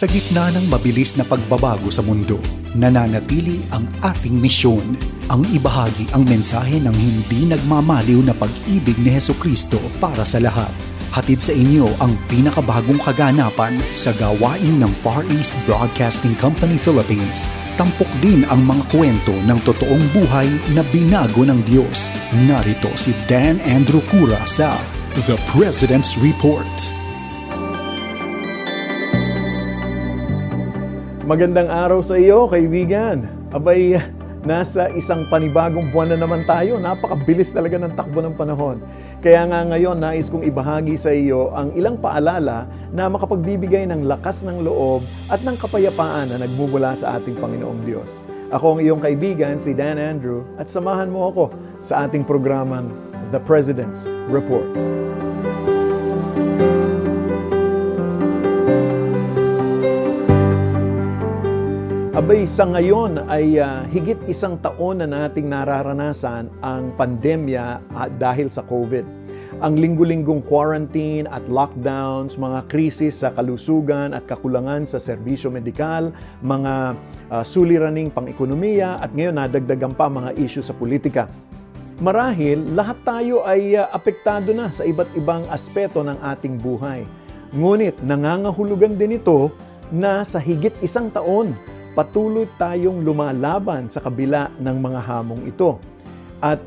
Sa gitna ng mabilis na pagbabago sa mundo, nananatili ang ating misyon, ang ibahagi ang mensahe ng hindi nagmamaliw na pag-ibig ni Hesukristo para sa lahat. Hatid sa inyo ang pinakabagong kaganapan sa gawain ng Far East Broadcasting Company Philippines. Tampok din ang mga kwento ng totoong buhay na binago ng Diyos. Narito si Dan Andrew Cura sa The President's Report. Magandang araw sa iyo, kaibigan. Abay, nasa isang panibagong buwan na naman tayo. Napakabilis talaga ng takbo ng panahon. Kaya nga ngayon, nais kong ibahagi sa iyo ang ilang paalala na makapagbibigay ng lakas ng loob at ng kapayapaan na nagmumula sa ating Panginoong Diyos. Ako ang iyong kaibigan, si Dan Andrew, at samahan mo ako sa ating programang The President's Report. Abay, sa ngayon ay higit isang taon na nating nararanasan ang pandemya dahil sa COVID. Ang linggo-linggong quarantine at lockdowns, mga krisis sa kalusugan at kakulangan sa serbisyo medikal, mga suliraning pang-ekonomiya at ngayon nadagdagan pa mga issue sa politika. Marahil, lahat tayo ay apektado na sa iba't ibang aspeto ng ating buhay. Ngunit nangangahulugan din ito na sa higit isang taon, patuloy tayong lumalaban sa kabila ng mga hamong ito. At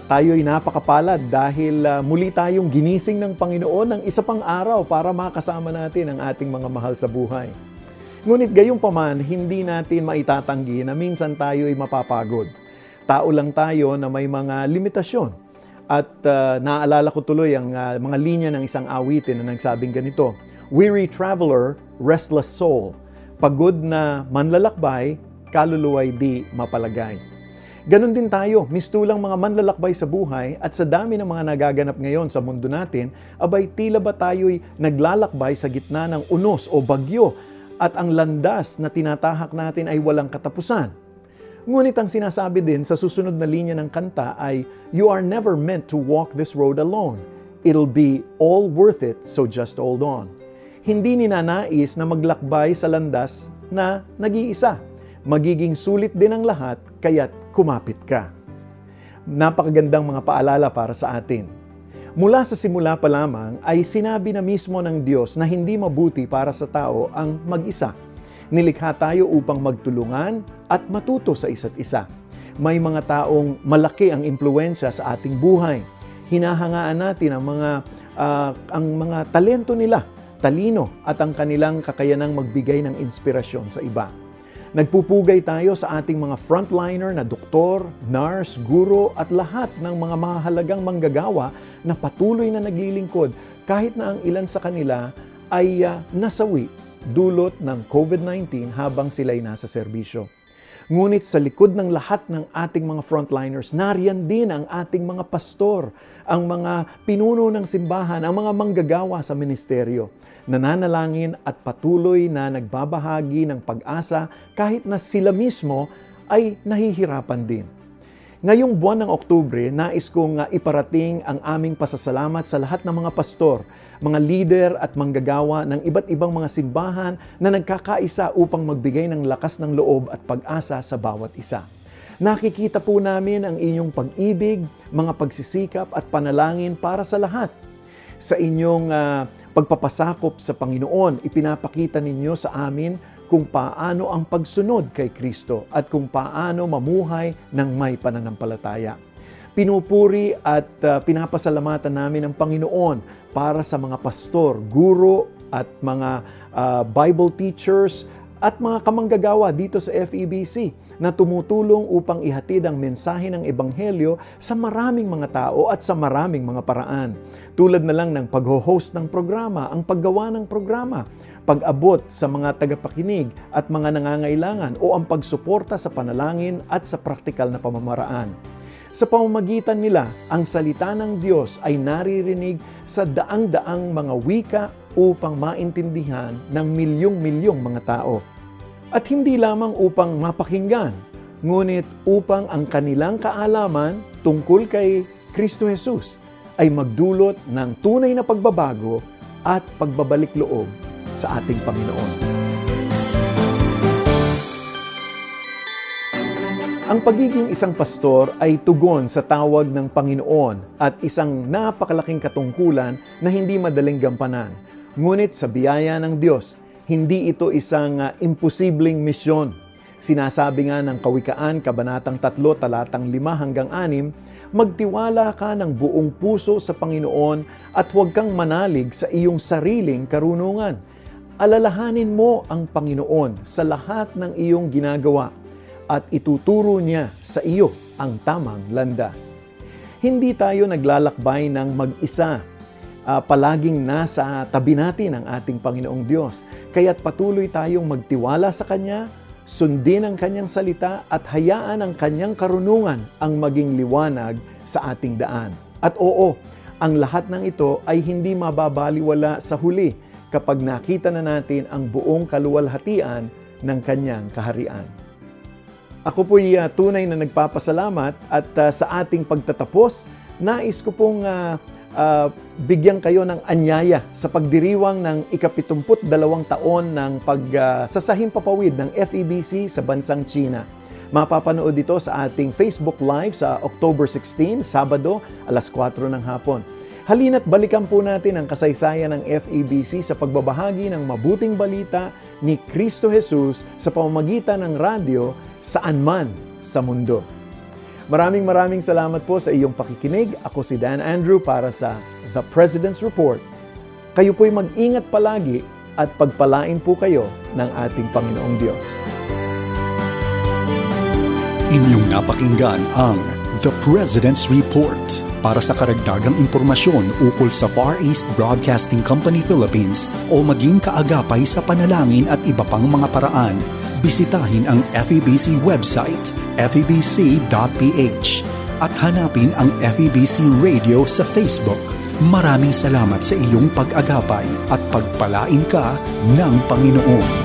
tayo'y napakapalad dahil muli tayong ginising ng Panginoon ng isa pang araw para makasama natin ang ating mga mahal sa buhay. Ngunit gayunpaman, hindi natin maitatanggi na minsan tayo'y mapapagod. Tao lang tayo na may mga limitasyon. At naalala ko tuloy ang mga linya ng isang awitin na nagsabing ganito, "Weary traveler, restless soul. Pagod na manlalakbay, kaluluway di mapalagay." Ganon din tayo, mistulang mga manlalakbay sa buhay at sa dami ng mga nagaganap ngayon sa mundo natin, abay tila ba tayo'y naglalakbay sa gitna ng unos o bagyo at ang landas na tinatahak natin ay walang katapusan. Ngunit ang sinasabi din sa susunod na linya ng kanta ay, "You are never meant to walk this road alone. It'll be all worth it, so just hold on." Hindi ninanais na maglakbay sa landas na nag-iisa. Magiging sulit din ang lahat, kaya't kumapit ka. Napakagandang mga paalala para sa atin. Mula sa simula pa lamang ay sinabi na mismo ng Diyos na hindi mabuti para sa tao ang mag-isa. Nilikha tayo upang magtulungan at matuto sa isa't isa. May mga taong malaki ang impluwensya sa ating buhay. Hinahangaan natin ang mga talento nila, talino at ang kanilang kakayanang magbigay ng inspirasyon sa iba. Nagpupugay tayo sa ating mga frontliner na doktor, nurse, guro at lahat ng mga mahalagang manggagawa na patuloy na naglilingkod kahit na ang ilan sa kanila ay nasawi dulot ng COVID-19 habang sila'y nasa serbisyo. Ngunit sa likod ng lahat ng ating mga frontliners, nariyan din ang ating mga pastor, ang mga pinuno ng simbahan, ang mga manggagawa sa ministeryo. Nananalangin at patuloy na nagbabahagi ng pag-asa kahit na sila mismo ay nahihirapan din. Ngayong buwan ng Oktubre, nais kong iparating ang aming pasasalamat sa lahat ng mga pastor, mga leader at manggagawa ng iba't ibang mga simbahan na nagkakaisa upang magbigay ng lakas ng loob at pag-asa sa bawat isa. Nakikita po namin ang inyong pag-ibig, mga pagsisikap at panalangin para sa lahat. Sa inyong pagpapasakop sa Panginoon, ipinapakita ninyo sa amin kung paano ang pagsunod kay Kristo at kung paano mamuhay ng may pananampalataya. Pinupuri at pinapasalamatan namin ang Panginoon para sa mga pastor, guro at mga Bible teachers at mga kamanggagawa dito sa FEBC na tumutulong upang ihatid ang mensahe ng Ebanghelyo sa maraming mga tao at sa maraming mga paraan. Tulad na lang ng pag-host ng programa, ang paggawa ng programa, pag-abot sa mga tagapakinig at mga nangangailangan o ang pagsuporta sa panalangin at sa praktikal na pamamaraan. Sa pamamagitan nila, ang salita ng Diyos ay naririnig sa daang-daang mga wika upang maintindihan ng milyong-milyong mga tao. At hindi lamang upang mapakinggan, ngunit upang ang kanilang kaalaman tungkol kay Kristo Jesus ay magdulot ng tunay na pagbabago at pagbabalik loob sa ating Panginoon. Ang pagiging isang pastor ay tugon sa tawag ng Panginoon at isang napakalaking katungkulan na hindi madaling gampanan. Ngunit sa biyaya ng Diyos, hindi ito isang imposibleng misyon. Sinasabi nga ng Kawikaan, Kabanatang 3, talatang 5 hanggang 6, magtiwala ka ng buong puso sa Panginoon at huwag kang manalig sa iyong sariling karunungan. Alalahanin mo ang Panginoon sa lahat ng iyong ginagawa at ituturo niya sa iyo ang tamang landas. Hindi tayo naglalakbay ng mag-isa. Palaging nasa tabi natin ang ating Panginoong Diyos. Kaya't patuloy tayong magtiwala sa Kanya, sundin ang Kanyang salita at hayaan ang Kanyang karunungan ang maging liwanag sa ating daan. At oo, ang lahat ng ito ay hindi mababaliwala sa huli kapag nakita na natin ang buong kaluwalhatian ng Kanyang kaharian. Ako po'y tunay na nagpapasalamat at sa ating pagtatapos, nais ko pong bigyan kayo ng anyaya sa pagdiriwang ng ika-72 taon ng pagsasahimpapawid ng FEBC sa bansang China. Mapapanood ito sa ating Facebook Live sa October 16, Sabado, alas 4 ng hapon. Halina't balikan po natin ang kasaysayan ng FEBC sa pagbabahagi ng mabuting balita ni Kristo Jesus sa pamamagitan ng radyo saan man sa mundo. Maraming salamat po sa iyong pakikinig. Ako si Dan Andrew para sa The President's Report. Kayo po'y mag-ingat palagi at pagpalain po kayo ng ating Panginoong Diyos. Inyong napakinggan ang The President's Report. Para sa karagdagang impormasyon ukol sa Far East Broadcasting Company Philippines o maging kaagapay sa panalangin at iba pang mga paraan, bisitahin ang FEBC website, febc.ph, at hanapin ang FEBC Radio sa Facebook. Maraming salamat sa iyong pag-agapay at pagpalain ka ng Panginoon.